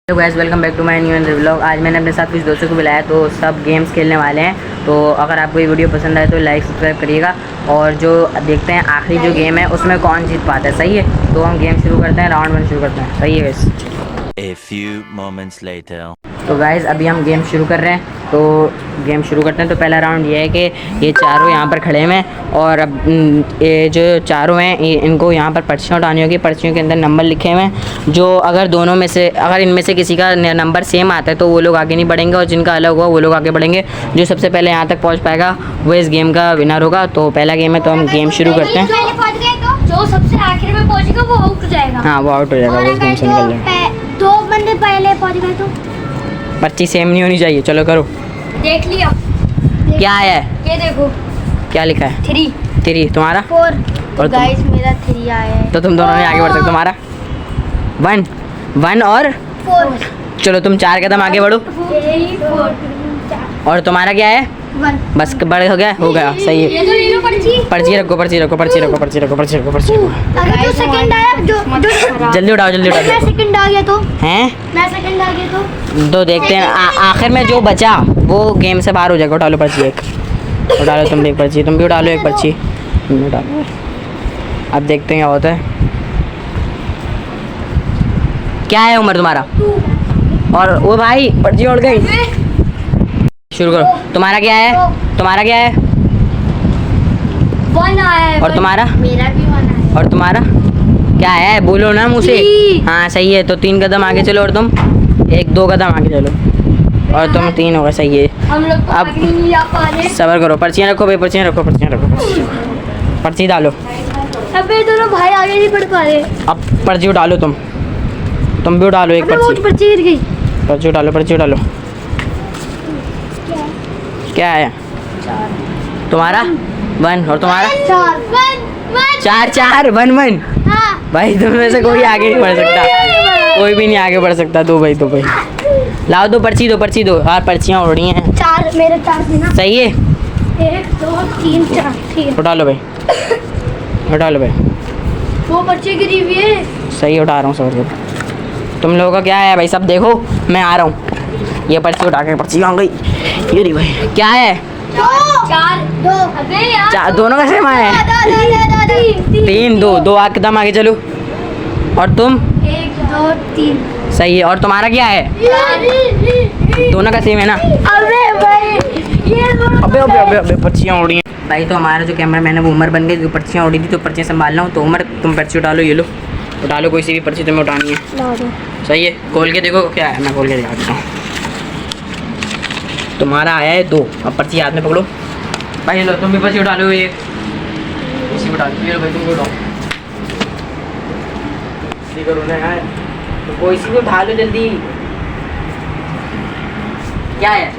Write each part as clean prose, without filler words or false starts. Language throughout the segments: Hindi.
Hello guys, welcome back to my new another vlog. आज मैंने अपने साथ कुछ दोस्तों को बुलाया तो सब गेम्स खेलने वाले हैं। तो अगर आपको ये वीडियो पसंद आए तो लाइक सब्सक्राइब करिएगा और जो देखते हैं आखिरी जो गेम है उसमें कौन जीत पाता है। सही है, तो हम गेम शुरू करते हैं, राउंड 1 शुरू करते हैं। सही है guys. A few moments later. तो गाइस अभी हम गेम शुरू कर रहे हैं, तो गेम शुरू करते हैं। तो पहला राउंड ये है कि ये चारों यहाँ पर खड़े हुए हैं और अब ये जो चारों हैं इनको यहाँ पर पर्चियाँ उठानी होगी। पर्चियों के अंदर नंबर लिखे हुए हैं, जो अगर इनमें से किसी का नंबर सेम आता है तो वो लोग आगे नहीं बढ़ेंगे और जिनका अलग हुआ वो लोग आगे बढ़ेंगे। जो सबसे पहले यहाँ तक पहुँच पाएगा वो इस गेम का विनर होगा। तो पहला गेम है, तो हम गेम शुरू करते हैं। जो सबसे आखिर में पहुंचेगा वो आउट हो जाएगा। हाँ, वो आउट हो जाएगा, वो इस गेम से निकल जाएगा। दो बंदे पहले पहुंच गए तो पर्ची सेम नहीं होनी चाहिए। चलो करो। देख लिया। क्या है, ये देखो क्या लिखा है? 3। तुम्हारा 4। और गाइस मेरा 3 आया है। तो तुम दोनों ने आगे बढ़ सकते। तुम्हारा 1 और 4। चलो तुम 4 कदम आगे बढ़ो। और तुम्हारा क्या है? 1। बस बड़े हो गया। सही है। ये तो ले लो पर्ची। पर्ची रखो। अगर जो सेकंड आया जो जल्दी उठाओ मैं सेकंड आ गया तो हैं। मैं सेकंड आ गया तो देखते हैं आखिर में जो बचा वो गेम से बाहर हो जाएगा। उठा लो पर्ची एक। उठा लो तुम भी एक पर्ची, तुम भी उठा लो एक पर्ची। तुम भी उठा लो। अब देखते हैं क्या होता है। क्या है उम्र तुम्हारा? और वो भाई पर्ची उड़ गई। शुरू करो। तुम्हारा क्या है? 1 आया है। और तुम्हारा? मेरा भी 1 आया। और तुम्हारा क्या है? बोलो ना मुझे। 3। हाँ सही है। तो 3 कदम आगे चलो और तुम 1-2 कदम आगे चलो और तुम 3 होगा। सही है। हम लोग तो अब आगे नहीं जा पा रहे। सबर करो। पर्चियाँ रखो भाई, पर्ची डालो। अबे दोनों भाई आगे नहीं बढ़ पा रहे। अब पर्ची उठा लो तुम भी उठा लो एक अबे वो पर्ची गिर गई। पर्ची उठा लो। क्या है? 4। तुम्हारा 1 और तुम्हारा 4 1 हाँ। भाई तुम में से कोई आगे नहीं बढ़ सकता, कोई भी नहीं आगे बढ़ सकता। दो भाई लाओ, दो पर्ची दो। हाँ, पर्चियाँ उड़ रही हैं। 4 मेरे 4 थे ना। सही है। 1 2 3 4 ठीक है। उठा लो भाई। वो पर्ची गिरी हुई है। सही है, उठा रहा हूँ सब। तुम लोगों का क्या है भाई? सब देखो, मैं आ रहा हूँ। ये पर्ची उठा के पर्ची आ गई। ये रही भाई। क्या है? 2 अबे यार दोनों का सेम है। 3 2 कदम आगे चलो। और तुम? 1 2 3 सही है। और तुम्हारा क्या है? दोनों का सेम है ना? अबे भाई ये अबे पर्चियाँ उड़ी हैं भाई। तो हमारा जो कैमरा मैन है वो उमर बन गई। जो पर्चियाँ उड़ी थी तो पर्चियाँ संभालना हो तो उमर तुम पर्ची उठा लो। ये लो, उठा लो। कोई सी भी पर्ची तुम्हें उठानी है। सही है। खोल के देखो क्या है। मैं खोल के दिखा देता हूँ। तुम्हारा आया है 2। अब पर्ची हाथ में पकड़ो भाई। लो तुम भी पर्ची उठा लो। ये इसी उठा लो। ये लो भाई, तुम भी उठाओ। जल्दी करो ना यार, तो कोई सी भी उठा लो जल्दी। क्या है?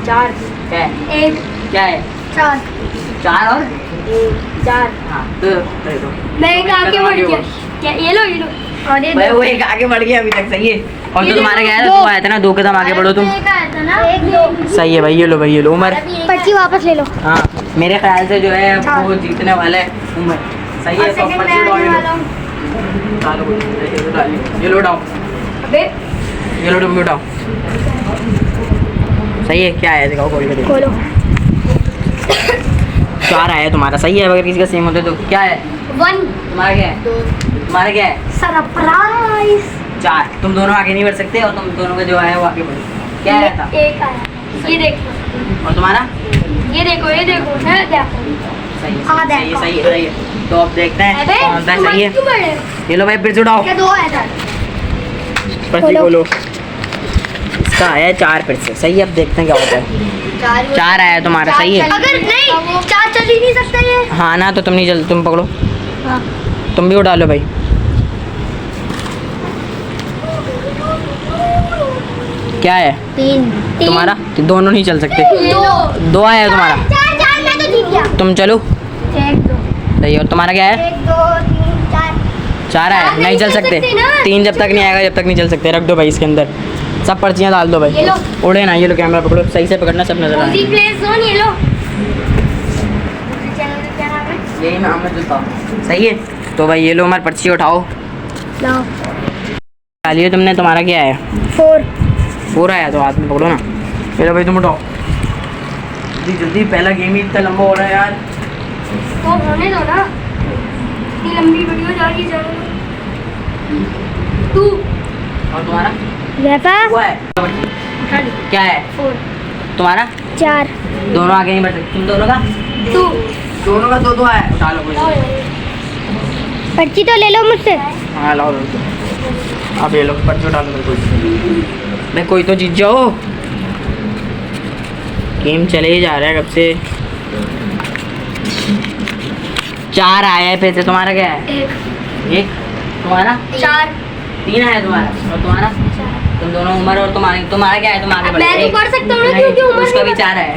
4 क्या है? 1 क्या है? 4 और 4 हाँ दो। मैं एक आगे बढ़ गया। क्या ये लो और ये भाई वो एक आगे बढ़ गया अभी तक। सही है। और जो तुम्हारा क्या है? 2 आया था ना, 2 कदम आगे बढ़ो तुम। 1 आया था ना। 1 2 सही है भाई। ये लो उमर। पर्ची वापस ले लो। हाँ, मेरे ख्याल से जो है वो जीतने वाला है उमर। सही है। तो पर्ची उठाओ। ये लो उठाओ। अबे ये लो तुम भी उठाओ। सही है। क्या है? दिखाओ खोल के देखो। खोलो। 4 आया तुम्हारा। सही है। अगर किसी का सेम होता तो क्या है? 1 तुम्हारा क्या है? 2 तुम्हारा क्या है? सरप्राइज। 4। तुम दोनों आगे नहीं बढ़ सकते और तुम दोनों का जो है वो आगे बढ़ो। क्या आया था? 1 आया। ये देखो। और तुम्हारा? ये देखो है देखो। सही है। हाँ, सही है। देखो। सही है। तो अब देखते हैं अबे कौन सा सही है। क्यों बढ़े? ये लो भाई, फिर से उठाओ। क्या 2 आया था? पर्ची खोलो। इसका आया है 4 फिर से। सही है। अब देखते हैं क्या होता है। 4 आया है तुम्हारा। सही है। अगर नहीं 4 चल ही नहीं सकता ये। हाँ ना, तो तुम नहीं चल, तुम पकड़ो। हाँ। तुम भी उठा लो भाई। क्या है? 3 तुम्हारा? दोनों नहीं चल सकते। 2 आया है तुम्हारा। 4 मैं तो जीत गया। तुम चलो। 1 2 सही है। और तुम्हारा क्या है? 1 2 3 4 4 आया। नहीं चल सकते। 3 जब तक नहीं आएगा जब तक नहीं चल सकते। रख दो भाई इसके अंदर। सब पर्चियाँ डाल दो भाई। ये लो। उड़े ना। ये लो, कैमरा पकड़ो। सही से पकड़ना, सब नजर आए। प्ले जोन ये लो। चैनल का क्या नाम है? यही नाम है जो। सही है। तो भाई ये लो उमर, पर्ची उठाओ। लाओ। डालिए तुमने। तुम्हारा क्या है? 4 4 आया तो हाथ में पकड़ो ना। पहले भाई तुम उठाओ जल्दी जल्दी, पहला गेम ही इतना लंबा हो रहा है यार। तो होने दो ना, इतनी लंबी वीडियो जा रही है। 2 और तुम्हारा वैसा हुआ है क्या है 4 तुम्हारा? 4 दोनों आगे नहीं बढ़ सकते तुम दोनों का? 2 दोनों का 2 है। उठा लो कोई। पर्ची तो ले लो मुझसे। हाँ लाओ आप ये लो पर्ची उठा लो मेरे को। मैं कोई तो जीत जाओ। गेम चले ही जा रहा है कब से। 4 आया है फिर से। तुम्हारा क्या है? 1 तुम्हारा? 4 3 आया तुम्हारा। और तुम्हारा? तुम दोनों उम्र और तुम्हारा क्या है? तुम आगे बढ़ मैं तो गए। पढ़ सकता हूँ ना, नहीं, क्योंकि उम्र उसका भी नहीं 4 है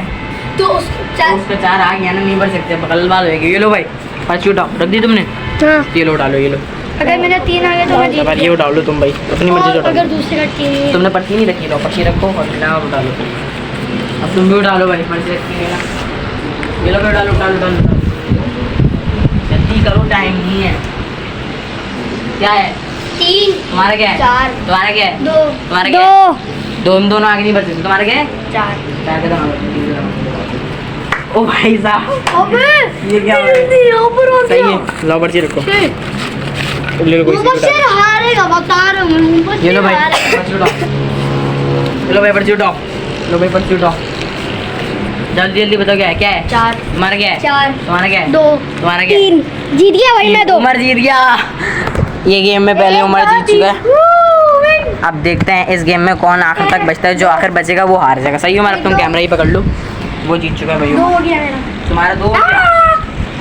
तो तो उसका 4 आ गया ना, नहीं बढ़ सकते। बगल बाल होगी। ये लो भाई पर्ची उठाओ। रख दी तुमने? हाँ, ये लो डालो। ये लो अगर मेरा 3 आ गया तो मैं जीत अब ये उठा लो तुम भाई अपनी मर्जी से और उठा अगर लो। दूसरे का 3 तुमने पर्ची नहीं रखी, लो पर्ची रखो और मिला और उठा लो। अब तुम भी उठा लो भाई पर्ची रखी है ना। ये लो उठा लो उठा लो उठा लो। जल्दी करो टाइम नहीं है। क्या है 3 तुम्हारा? क्या है 4 तुम्हारा? क्या है 2 तुम्हारा? क्या है? दोनों आगे नहीं बढ़ सकते। तुम्हारा क्या है? 4 क्या कहता हूँ? ओ भाई साहब अबे ये क्या हो रहा है? जल्दी ऊपर हो सही गया। है लो पर्ची रखो। Shit, ले लो कोई ऊपर से हारेगा, बता रहा हूँ मैं, ऊपर ये से लो भाई हारेगा। पर्ची उठाओ। ये लो भाई पर्ची उठाओ। लो भाई पर्ची उठाओ। जल्दी जल्दी बताओ क्या है? क्या है 4 तुम्हारा? क्या है 4 तुम्हारा? क्या है 2 तुम्हारा? क्या है 3 जीत गया भाई मैं 2 उमर जीत गया। ये गेम में पहले उमर जीत चुका है। अब देखते हैं इस गेम में कौन आखिर तक बचता है। जो आखिर बचेगा वो हार जाएगा। सही है उमर? अब तुम कैमरा ही पकड़ लो। वो जीत चुका है भाई। 2 हो गया मेरा। तुम्हारा 2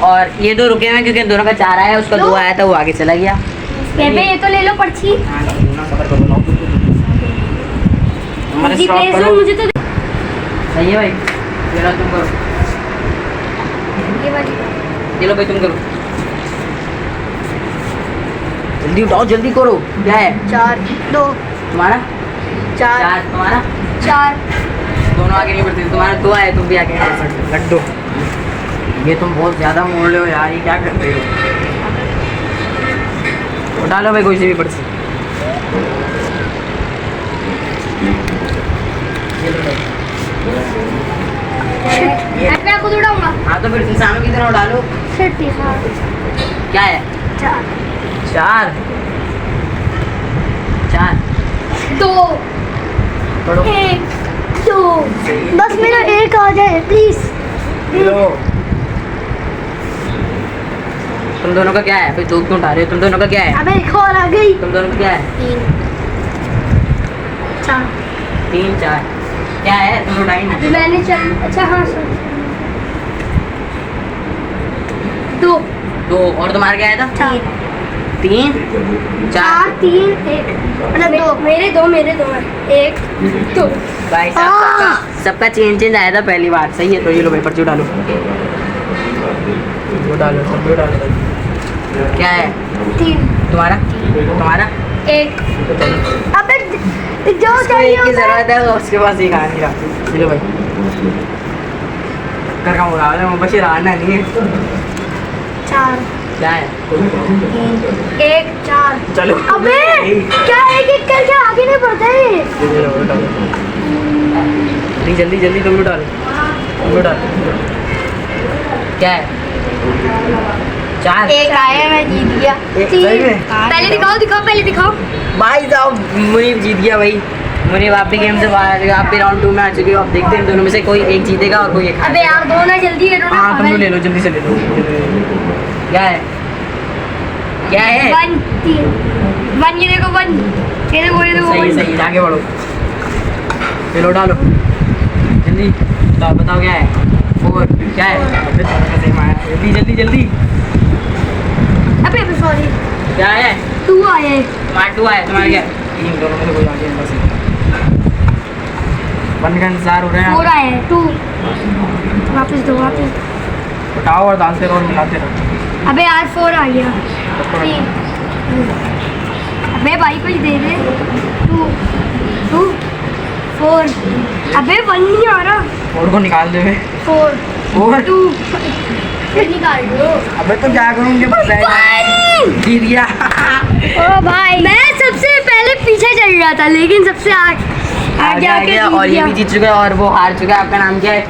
और ये 2 रुके हुए हैं क्योंकि दोनों का 4 आया। उसका 2 आया था, वो आगे चला गया। बेबे ये तो ले लो पर्ची। हाँ, ना सबर करो ना। हमारे जी स्टॉप प्लीज करो। मुझे तो सही है भाई। ये लो तुम करो। ये वाली ये लो भाई तुम करो। जल्दी उठाओ जल्दी करो। क्या है 4 2 तुम्हारा? 4 4 तुम्हारा? 4 दोनों आगे नहीं बढ़ते। तुम्हारा 2 आए, तुम भी आगे नहीं बढ़ सकते। लड्डू ये तुम बहुत ज़्यादा मोड़ रहे हो यार। ये क्या कर रहे हो? उठा लो भाई कोई सी भी पर्ची। ये लो भाई। मैं खुद उड़ाऊंगा। हाँ तो फिर इंसानों की तरह उठा लो। शिट क्या है 4 4 4 2 पढ़ो। 1 2 बस मेरा 1 आ जाए प्लीज। लो तुम दोनों का क्या है? फिर 2 क्यों उठा रहे हो? तुम दोनों का क्या है? अबे एक और आ गई। तुम दोनों का क्या है? 3 4 3 4 क्या है? तुम उठाई नहीं। मैंने चल अच्छा हाँ सर 2 2 और तुम्हारा क्या आया था? 3 4 3 1 मतलब 2 मेरे 2 है 1 2 भाई साहब सबका चेंज आया था पहली बार। सही है तो ये लो भाई पर्ची उठा लो। उठा लो सब उठा लो। क्या है 3 तुम्हारा? तुम्हारा 1 अबे जो उसको चाहिए एक की होता है। जरूरत है उसके पास एक आ नहीं रहा। चलो भाई कर का मुकाबला है बशीर आना नहीं है। 4 क्या है 1 4 चलो अबे क्या एक करके आगे नहीं बढ़ते। जल्दी जल्दी जल्दी तुम उठा लो। उठा लो। क्या है 4 1 आया मैं जीत गया। सही में? पहले दिखाओ भाई साहब मुनीब जीत गया भाई। मुनीब आप भी गेम से बाहर आ गए। आप भी राउंड 2 में आ चुके हो। आप देखते हैं दोनों में से कोई एक जीतेगा और कोई एक अबे यार दो ना जल्दी करो ना। हाँ तुम तो ले लो जल्दी से ले लो। क्या है 1 3 1 ये देखो 1 ये देखो सही सही आगे बढ़ो। चलो डालो जल्दी। बताओ क्या है 4 क्या है? अबे दोनों का सेम आया। जल्दी जल्दी जल्दी। अबे सॉरी क्या है 2 आया है। तुम्हारा 2 आया। तुम्हारा क्या है? 3 दोनों में से कोई आगे नहीं बस। 1 का इंतजार हो रहा है। 4 आया है 2 वापस दो उठाओ और डालते रहो और मिलाते रहो। अबे यार 4 आ गया 3 अबे भाई कुछ दे दे 2 4 अबे 1 नहीं आ रहा। और को निकाल दे 4 2 निकाल दो। अबे तो क्या करूँगी? बस जीत गया। ओ भाई मैं सबसे पहले पहले पीछे चल रहा था लेकिन सबसे आगे आके और ये भी जीत चुका है और वो हार चुका है। आपका नाम क्या है?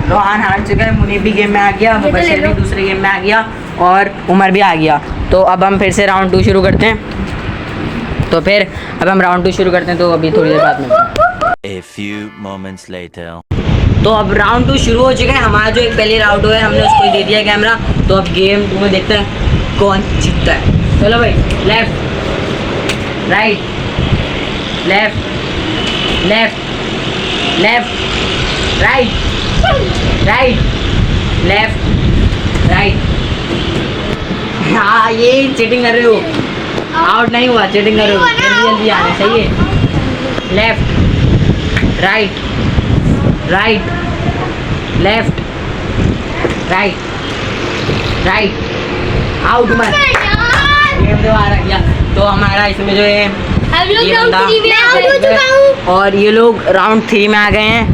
रोहान हार चुका है। मुनीब भी गेम में आ गया, मुबशिर भी दूसरे गेम में आ गया और उमर भी आ गया। तो अब हम फिर से राउंड 2 शुरू करते हैं। तो फिर अब हम राउंड 2 शुरू करते हैं, तो अभी थोड़ी देर बाद में। A few moments later. तो अब राउंड 2 शुरू हो चुका है। हमारा जो एक पहले राउंड हुआ है हमने उसको ही दे दिया कैमरा। तो अब गेम 2 में देखते हैं कौन जीतता है। चलो भाई, left right left left left right right left right. हाँ ये चीटिंग कर रहे हो, आउट नहीं हुआ, चीटिंग कर रहे हो। जल्दी जल्दी आना, सही है। Left right right left right right out. मत गेम दोबारा किया। तो हमारा इसमें जो है हम लोग ये राउंड बंदा 3 में आउट हो चुका हूँ। और ये लोग राउंड 3 में आ गए हैं।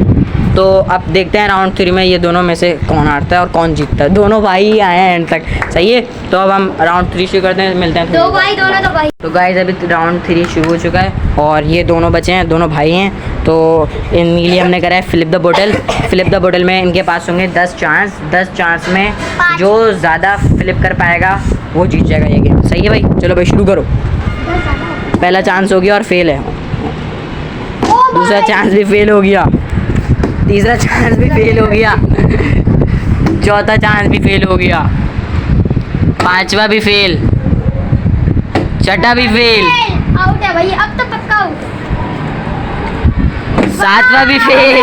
तो अब देखते हैं राउंड 3 में ये दोनों में से कौन हारता है और कौन जीतता है। दोनों भाई ही आए हैं एंड तक, सही है। तो अब हम राउंड 3 शुरू करते हैं, मिलते हैं दो भाई दोनों तो भाई। तो गाइस अभी राउंड 3 शुरू हो चुका है और ये दोनों बचे हैं, दोनों भाई हैं। तो इनके लिए हमने करा है फ्लिप द बोतल। फ्लिप द बोतल में इनके पास होंगे 10 चांस। 10 चांस में जो ज़्यादा फ्लिप कर पाएगा वो जीत जाएगा ये गेम, सही है भाई। चलो भाई शुरू करो। पहला चांस हो गया और फेल है, दूसरा चांस भी फेल हो गया, तीसरा चांस भी फेल हो गया, चौथा चांस भी फेल हो गया, पांचवा भी फेल, छठा भी फेल, आउट है भाई, अब तो पक्का आउट। सातवां भी फेल,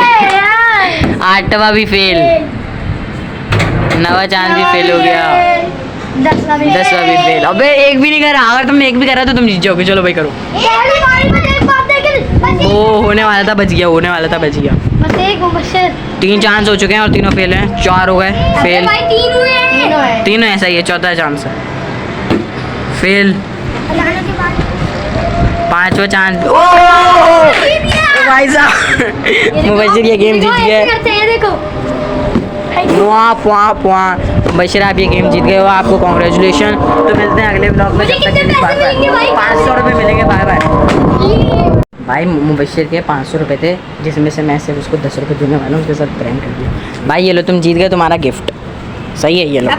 आठवां भी फेल, नवा चांस भी फेल हो गया, 10वां भी फेल। अबे एक भी नहीं करा, अगर तुमने एक भी करा तो तुम जीत जाओगे। चलो भाई करो। वो होने वाला था, बच गया, होने वाला था, बच गया। 3 चांस हो चुके हैं और तीनों फेल हैं। 4 हो गए फेल, भाई 3 हुए हैं। तीनों ऐसा ही है, चौथा चांस है फेल, पांचवा चांस। भाई साहब मुबशिर ये गेम जीत गए। देखो बशीर आप ये गेम जीत गए हो, आपको कॉन्ग्रेचुलेशन। तो मिलते हैं अगले ब्लॉग में, जब तक के लिए बाय बाय। 500 रुपये मिलेंगे, बाय बाय। भाई मुबशिर के 500 रुपये थे, जिसमें से मैं सिर्फ उसको 10 रुपये देने वाला हूँ, उसके साथ प्रैंक कर दिया। भाई ये लो तुम जीत गए, तुम्हारा गिफ्ट, सही है ये लो।